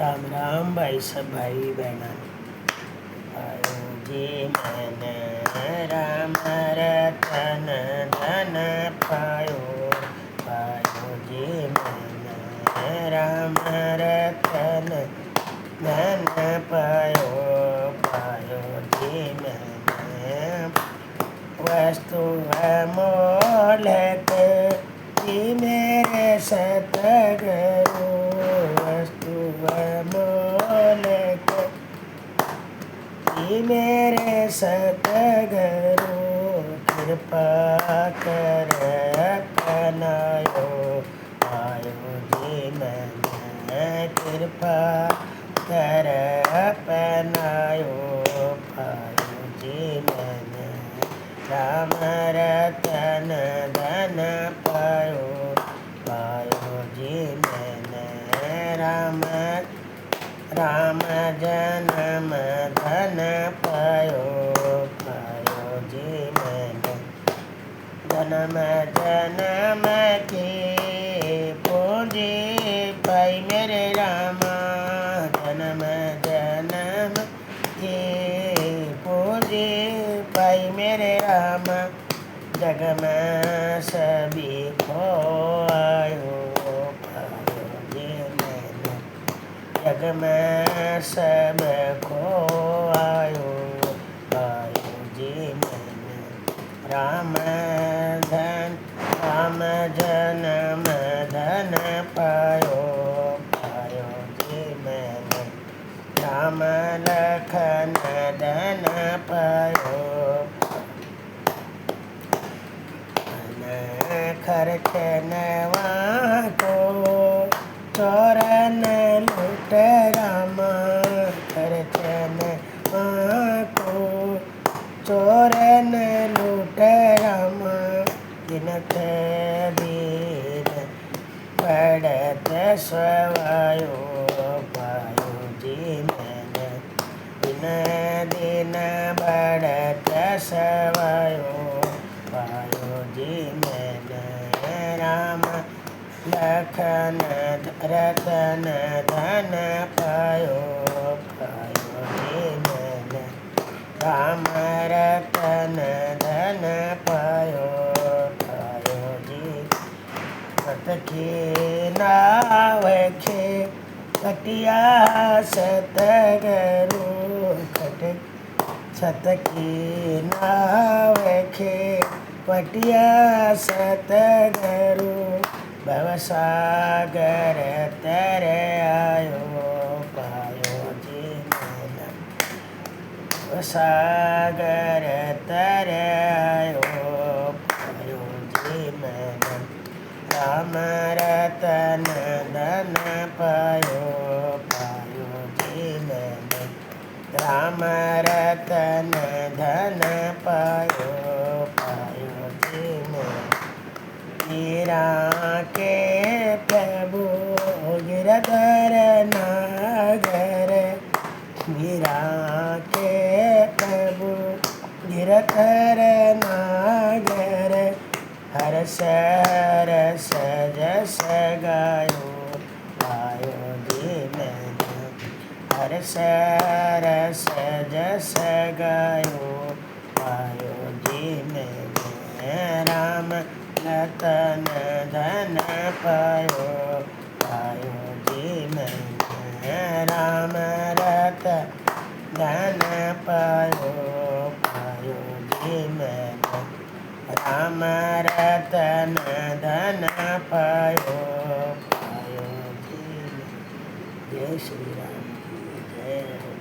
राम राम भाई सब भाई बहना आयो जी मैंने राम रतन धन पायो पायो जी मैंने राम रतन धन पायो पायो जी मैंने वस्तु अमोलक जी मेरे सतगुरु वस्तु अमोलक जी मेरे सतगुरु कृपा कर अपनायो आयो जी मैंने कृपा कर अपनायो पायो जी मैंने राम रतन धन पायो पायो जी मैंने राम राम जन्म धन पायो पायो जी मैंने जन्म जन्म की पूंजी पाई मेरे रामा जन्म जन्म की पूंजी पाई मेरे रामा जग में सभी को आयो पायो जी मैंने जग में सब को आयो पायो जी मैंने राम धन राम जन्म धन पायो पायो जी मैंने राम लखन धन पायो खर्च नवा को चोरन लुट रामा खर्च नवा को चोरन लुट रामा दिनक दिन पड़त स्ववायो पायो जी मैंने दिन दिन बढ़त सवायो पायो जी मैंने राम लखन रतन धन पायो पायो जी मैंने राम रतन धन पायो पायो जी सत की नाव खे कटिया सतगुरु खट सत की नाव खे पटिया सतगुरु भवसागर तर आयो पायो जी मैंने भवसागर तर आयो पायो जी मैंने राम रतन धन पायो पायो जी मैंने राम रतन धन पायो पायो जी मैंने मीरा के प्रभु गिरधर नागर मीरा के प्रभु गिरधर नागर हरस हरस जस गायो पायो जी मैंने हरस हरस जस गायो पायो जी मैंने राम रतन धन पायो पायो जी मैंने राम रतन धन पायो पायो जी मैंने राम रतन धन पायो पायो जी जय श्री राम की जय।